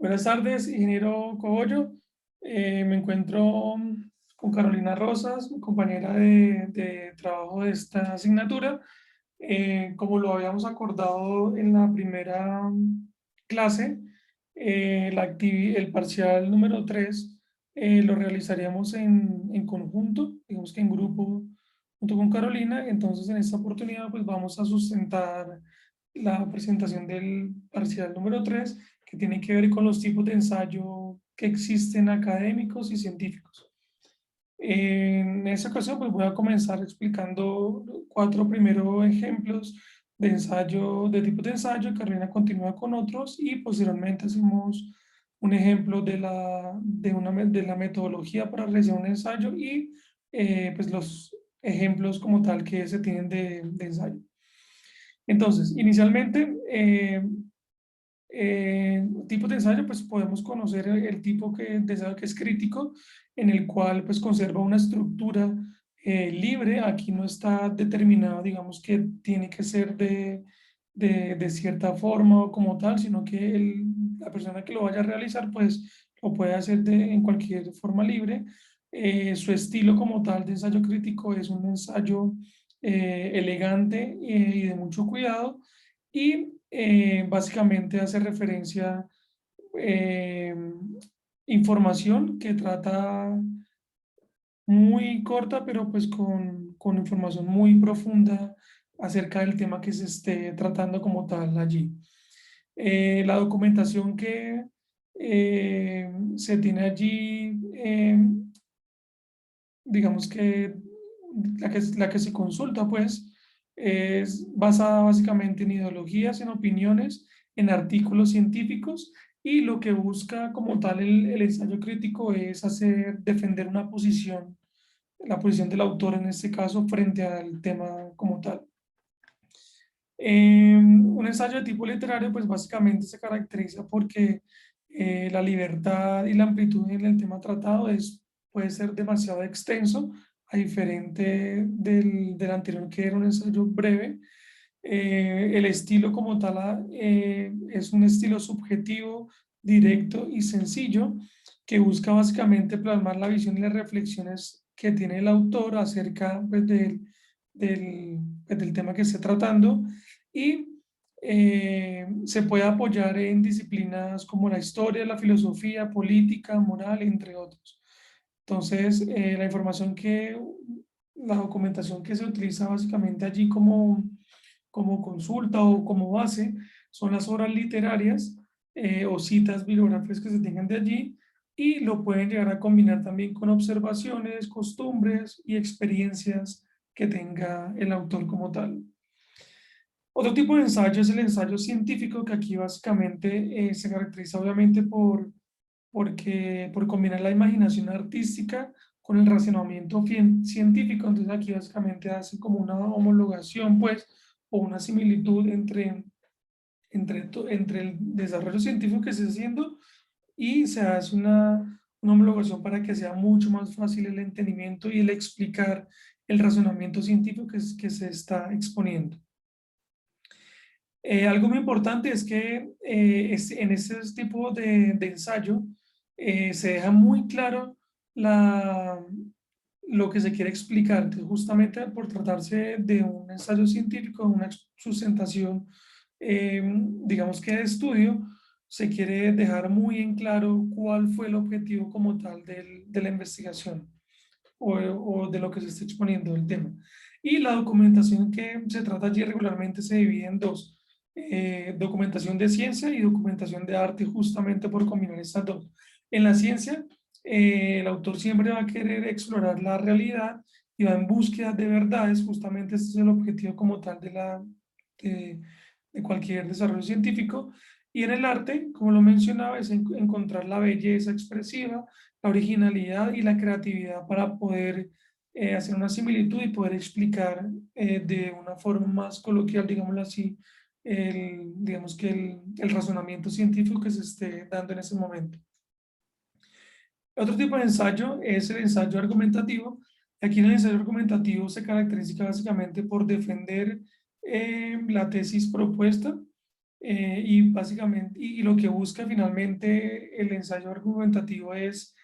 Buenas tardes, ingeniero Cogollo. Me encuentro con Carolina Rosas, mi compañera de trabajo de esta asignatura. Como lo habíamos acordado en la primera clase, el parcial número 3 lo realizaríamos en conjunto, digamos que en grupo, junto con Carolina. Entonces, en esta oportunidad, pues vamos a sustentar la presentación del parcial número 3 que tiene que ver con los tipos de ensayo que existen académicos y científicos. En esta ocasión, pues voy a comenzar explicando cuatro primeros ejemplos de ensayo, de tipos de ensayo. Carolina continúa con otros y posteriormente hacemos un ejemplo de la metodología para realizar un ensayo y pues los ejemplos como tal que se tienen de ensayo. Entonces, inicialmente, tipos de ensayo, pues podemos conocer el tipo de ensayo que es crítico, en el cual pues conserva una estructura libre. Aquí no está determinado, digamos, que tiene que ser de cierta forma o como tal, sino que la persona que lo vaya a realizar, pues lo puede hacer en cualquier forma libre. Su estilo como tal de ensayo crítico es un ensayo elegante y de mucho cuidado, y básicamente hace referencia eh, información que trata muy corta, pero pues con información muy profunda acerca del tema que se esté tratando como tal allí. La documentación que se tiene allí, digamos que la que se consulta, pues, es basada básicamente en ideologías, en opiniones, en artículos científicos, y lo que busca como tal el ensayo crítico es defender una posición, la posición del autor en este caso, frente al tema como tal. Un ensayo de tipo literario, pues básicamente se caracteriza porque la libertad y la amplitud en el tema tratado puede ser demasiado extenso, a diferente del anterior, que era un ensayo breve. El estilo como tal es un estilo subjetivo, directo y sencillo, que busca básicamente plasmar la visión y las reflexiones que tiene el autor acerca, pues, del tema que esté tratando, y se puede apoyar en disciplinas como la historia, la filosofía, política, moral, entre otros. Entonces, la documentación que se utiliza básicamente allí como consulta o como base son las obras literarias o citas bibliográficas que se tengan de allí, y lo pueden llegar a combinar también con observaciones, costumbres y experiencias que tenga el autor como tal. Otro tipo de ensayo es el ensayo científico, que aquí básicamente se caracteriza obviamente por combinar la imaginación artística con el razonamiento científico. Entonces aquí básicamente hace como una homologación, pues, o una similitud entre el desarrollo científico que se está haciendo, y se hace una homologación para que sea mucho más fácil el entendimiento y el explicar el razonamiento científico que se está exponiendo. Algo muy importante es que en este tipo de ensayo se deja muy claro la, lo que se quiere explicar. Entonces, justamente por tratarse de un ensayo científico, una sustentación, digamos que de estudio, se quiere dejar muy en claro cuál fue el objetivo como tal de la investigación o de lo que se está exponiendo del tema. Y la documentación que se trata allí regularmente se divide en dos: documentación de ciencia y documentación de arte, justamente por combinar estas dos. En la ciencia, el autor siempre va a querer explorar la realidad y va en búsqueda de verdades. Justamente este es el objetivo como tal de, de cualquier desarrollo científico. Y en el arte, como lo mencionaba, es encontrar la belleza expresiva, la originalidad y la creatividad para poder hacer una similitud y poder explicar de una forma más coloquial, digámoslo así, digamos que el razonamiento científico que se esté dando en ese momento. Otro tipo de ensayo es el ensayo argumentativo. Aquí en el ensayo argumentativo se caracteriza básicamente por defender la tesis propuesta y básicamente, y lo que busca finalmente el ensayo argumentativo es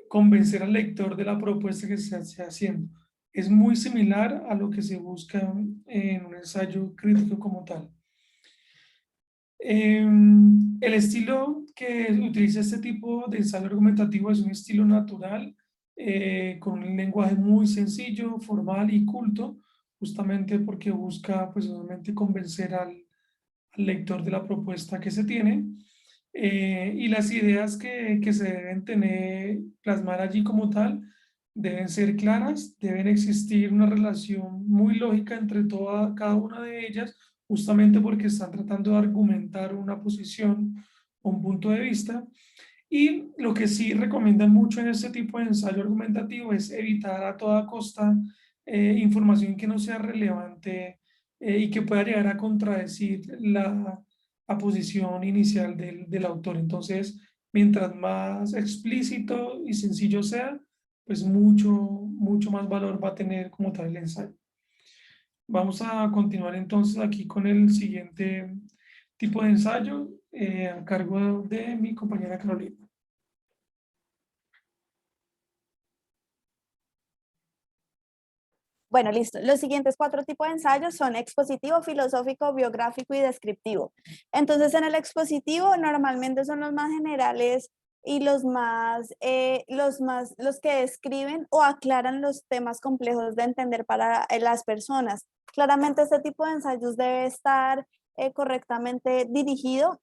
convencer al lector de la propuesta que se está haciendo. Es muy similar a lo que se busca en un ensayo crítico como tal. El estilo que utiliza este tipo de ensayo argumentativo es un estilo natural, con un lenguaje muy sencillo, formal y culto, justamente porque busca pues obviamente convencer al lector de la propuesta que se tiene, y las ideas que se deben tener, plasmar allí como tal, deben ser claras, deben existir una relación muy lógica entre cada una de ellas, justamente porque están tratando de argumentar una posición o un punto de vista. Y lo que sí recomiendan mucho en este tipo de ensayo argumentativo es evitar a toda costa información que no sea relevante, y que pueda llegar a contradecir la posición inicial del autor. Entonces, mientras más explícito y sencillo sea, pues mucho más valor va a tener como tal el ensayo. Vamos a continuar entonces aquí con el siguiente tipo de ensayo, a cargo de mi compañera Carolina. Bueno, listo. Los siguientes cuatro tipos de ensayos son expositivo, filosófico, biográfico y descriptivo. Entonces, en el expositivo normalmente son los más generales y los que describen o aclaran los temas complejos de entender para las personas. Claramente este tipo de ensayos debe estar correctamente dirigido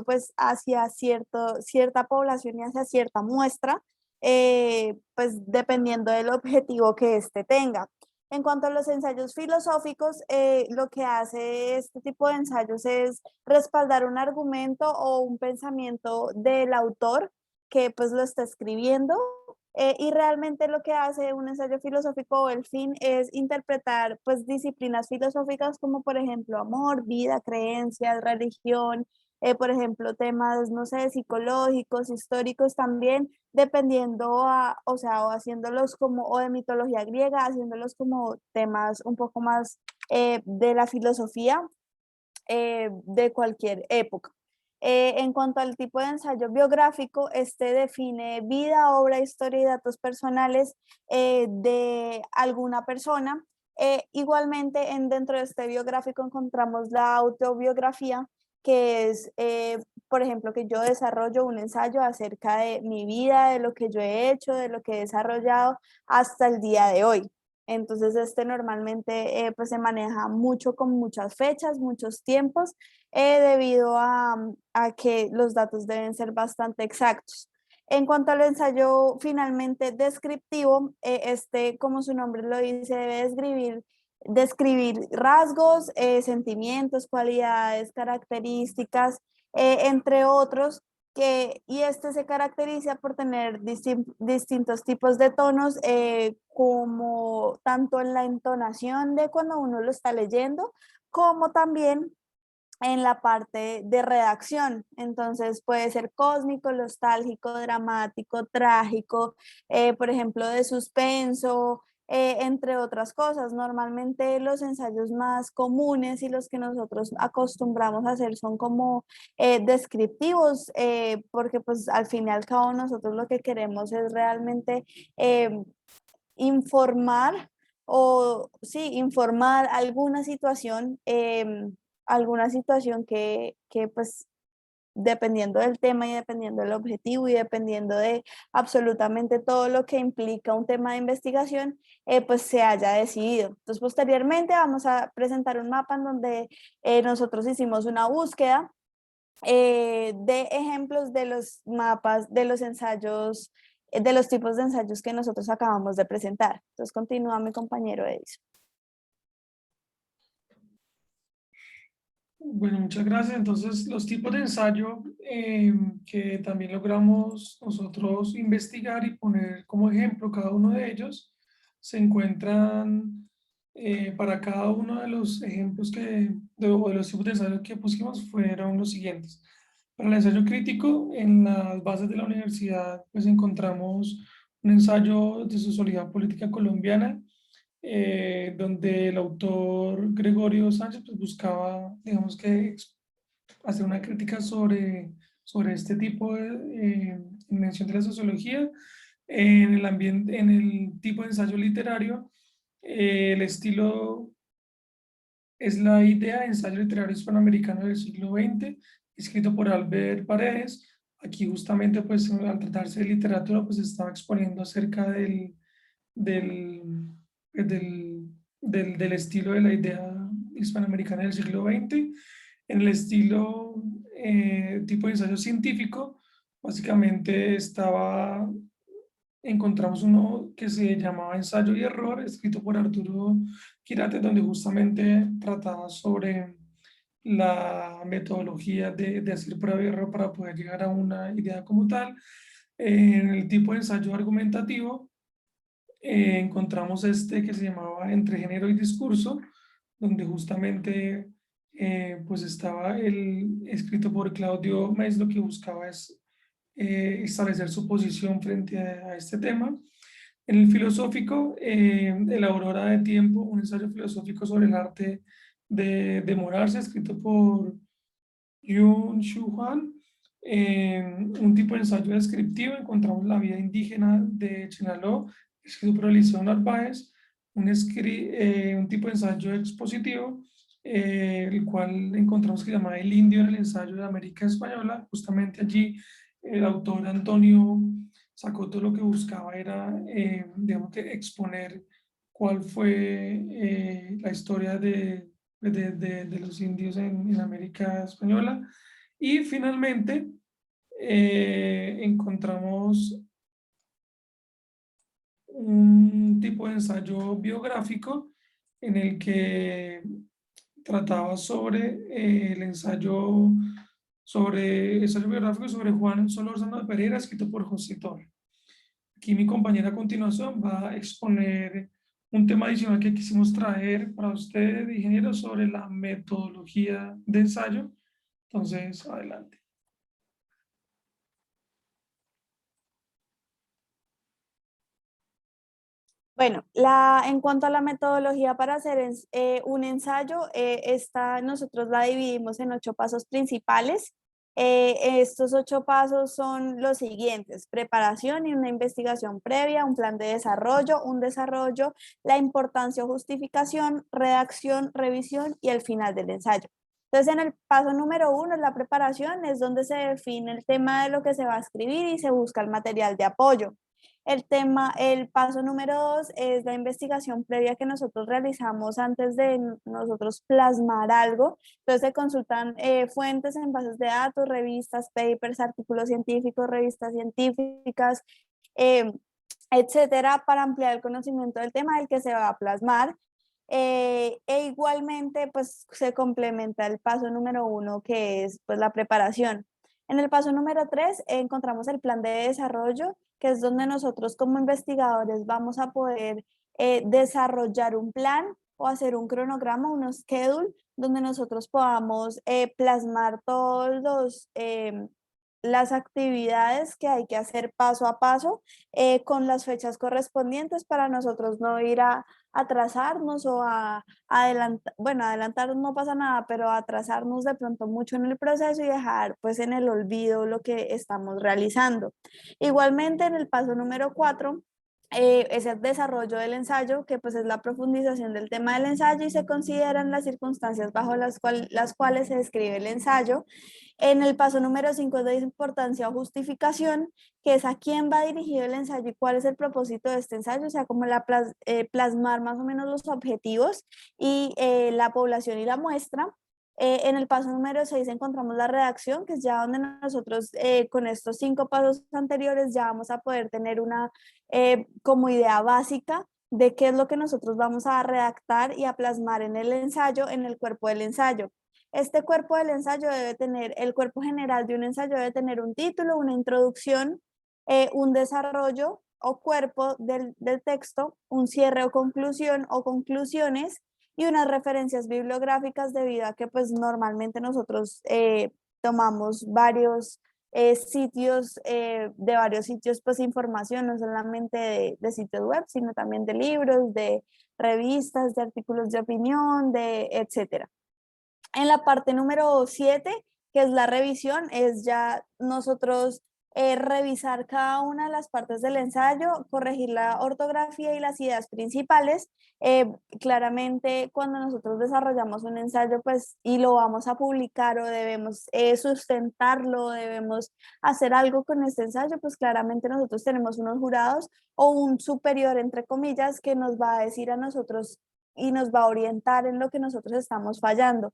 pues hacia cierta población y hacia cierta muestra, pues dependiendo del objetivo que éste tenga. En cuanto a los ensayos filosóficos, lo que hace este tipo de ensayos es respaldar un argumento o un pensamiento del autor que pues lo está escribiendo, y realmente lo que hace un ensayo filosófico o el fin es interpretar pues disciplinas filosóficas como por ejemplo amor, vida, creencias, religión, por ejemplo temas, no sé, psicológicos, históricos también, dependiendo o sea, o haciéndolos como, o de mitología griega, haciéndolos como temas un poco más de la filosofía de cualquier época. En cuanto al tipo de ensayo biográfico, este define vida, obra, historia y datos personales de alguna persona. Igualmente, dentro de este biográfico encontramos la autobiografía, que es, por ejemplo, que yo desarrollo un ensayo acerca de mi vida, de lo que yo he hecho, de lo que he desarrollado hasta el día de hoy. Entonces, este normalmente pues se maneja mucho con muchas fechas, muchos tiempos, debido a que los datos deben ser bastante exactos. En cuanto al ensayo finalmente descriptivo, este, como su nombre lo dice, debe describir rasgos, sentimientos, cualidades, características, entre otros, y este se caracteriza por tener distintos tipos de tonos, como tanto en la entonación de cuando uno lo está leyendo, como también en la parte de redacción. Entonces puede ser cósmico, nostálgico, dramático, trágico, por ejemplo, de suspenso, entre otras cosas. Normalmente los ensayos más comunes y los que nosotros acostumbramos a hacer son como descriptivos, porque pues al fin y al cabo nosotros lo que queremos es realmente eh, informar o sí, informar alguna situación que pues dependiendo del tema y dependiendo del objetivo y dependiendo de absolutamente todo lo que implica un tema de investigación, pues se haya decidido. Entonces, posteriormente vamos a presentar un mapa en donde nosotros hicimos una búsqueda de ejemplos de los mapas, de los ensayos, de los tipos de ensayos que nosotros acabamos de presentar. Entonces, continúa mi compañero Edison. Bueno, muchas gracias. Entonces, los tipos de ensayo que también logramos nosotros investigar y poner como ejemplo cada uno de ellos se encuentran, para cada uno de los ejemplos o de los tipos de ensayo que pusimos fueron los siguientes. Para el ensayo crítico, en las bases de la universidad, pues encontramos un ensayo de sociología política colombiana, donde el autor Gregorio Sánchez pues, buscaba, digamos que, hacer una crítica sobre este tipo de invención de la sociología. En el ambiente, en el tipo de ensayo literario, el estilo es la idea de ensayo literario hispanoamericano del siglo XX, escrito por Albert Paredes. Aquí justamente, pues, al tratarse de literatura, pues estaba exponiendo acerca del, del estilo de la idea hispanoamericana del siglo XX. En el estilo tipo de ensayo científico, básicamente encontramos uno que se llamaba Ensayo y Error, escrito por Arturo Quirate, donde justamente trataba sobre la metodología de hacer prueba y error para poder llegar a una idea como tal. En el tipo de ensayo argumentativo, encontramos este que se llamaba Entre género y discurso, donde justamente pues estaba el escrito por Claudio Meis, lo que buscaba es establecer su posición frente a este tema. En el filosófico, El Aurora de Tiempo, un ensayo filosófico sobre el arte de demorarse, escrito por Yun Shu Huan. Un tipo de ensayo descriptivo, encontramos La vida indígena de Chenaló, escrito por Eliseo Narváez. Un tipo de ensayo expositivo, el cual encontramos que se llama El Indio en el ensayo de América Española. Justamente allí el autor Antonio sacó todo lo que buscaba era, digamos que exponer cuál fue la historia de los indios en América Española. Y finalmente encontramos un tipo de ensayo biográfico en el que trataba sobre ensayo biográfico sobre Juan Solórzano de Pereira, escrito por José Torre. Aquí mi compañera a continuación va a exponer un tema adicional que quisimos traer para ustedes, ingenieros, sobre la metodología de ensayo. Entonces, adelante. Bueno, en cuanto a la metodología para hacer un ensayo, nosotros la dividimos en 8 pasos principales. Estos 8 pasos son los siguientes: preparación y una investigación previa, un plan de desarrollo, un desarrollo, la importancia o justificación, redacción, revisión y el final del ensayo. Entonces, en el paso número 1, la preparación, es donde se define el tema de lo que se va a escribir y se busca el material de apoyo. El paso número 2 es la investigación previa que nosotros realizamos antes de nosotros plasmar algo. Entonces se consultan fuentes en bases de datos, revistas, papers, artículos científicos, revistas científicas, eh, etcétera, para ampliar el conocimiento del tema del que se va a plasmar. E igualmente, pues se complementa el paso número 1, que es pues la preparación. En el paso número 3 encontramos el plan de desarrollo, que es donde nosotros como investigadores vamos a poder desarrollar un plan o hacer un cronograma, un schedule, donde nosotros podamos plasmar las actividades que hay que hacer paso a paso, con las fechas correspondientes, para nosotros no ir a atrasarnos o a adelantar. Bueno, adelantar no pasa nada, pero atrasarnos de pronto mucho en el proceso y dejar pues en el olvido lo que estamos realizando. Igualmente, en el paso número 4 es el desarrollo del ensayo, que pues es la profundización del tema del ensayo y se consideran las circunstancias bajo las cuales se describe el ensayo. En el paso número 5 es de importancia o justificación, que es a quién va dirigido el ensayo y cuál es el propósito de este ensayo, o sea, como plasmar más o menos los objetivos y la población y la muestra. En el paso número 6 encontramos la redacción, que es ya donde nosotros con estos 5 pasos anteriores ya vamos a poder tener una como idea básica de qué es lo que nosotros vamos a redactar y a plasmar en el ensayo, en el cuerpo del ensayo. Este cuerpo del ensayo debe tener, el cuerpo general de un ensayo debe tener un título, una introducción, un desarrollo o cuerpo del texto, un cierre o conclusión o conclusiones y unas referencias bibliográficas, debido a que pues normalmente nosotros tomamos varios sitios, de varios sitios, pues información, no solamente de sitios web, sino también de libros, de revistas, de artículos de opinión, etcétera. En la parte número 7, que es la revisión, es ya nosotros revisar cada una de las partes del ensayo, corregir la ortografía y las ideas principales. Claramente, cuando nosotros desarrollamos un ensayo, pues, y lo vamos a publicar o debemos sustentarlo, debemos hacer algo con este ensayo, pues claramente nosotros tenemos unos jurados o un superior, entre comillas, que nos va a decir a nosotros y nos va a orientar en lo que nosotros estamos fallando.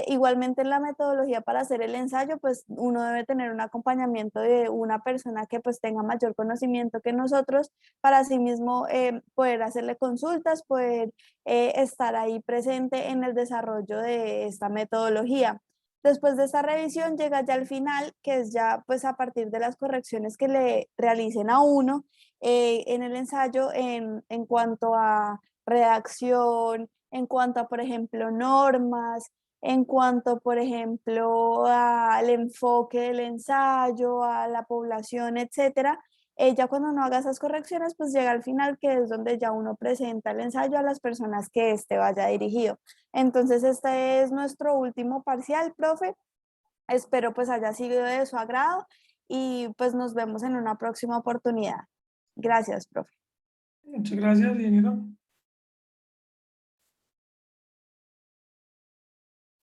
Igualmente en la metodología para hacer el ensayo, pues uno debe tener un acompañamiento de una persona que pues tenga mayor conocimiento que nosotros para así mismo poder hacerle consultas, poder estar ahí presente en el desarrollo de esta metodología. Después de esta revisión llega ya al final, que es ya pues a partir de las correcciones que le realicen a uno en el ensayo en cuanto a redacción, en cuanto a, por ejemplo, normas, en cuanto, por ejemplo, al enfoque del ensayo, a la población, etcétera. Ya cuando uno haga esas correcciones, pues llega al final, que es donde ya uno presenta el ensayo a las personas que este vaya dirigido. Entonces, este es nuestro último parcial, profe. Espero pues haya sido de su agrado y pues nos vemos en una próxima oportunidad. Gracias, profe. Muchas gracias, ingeniero.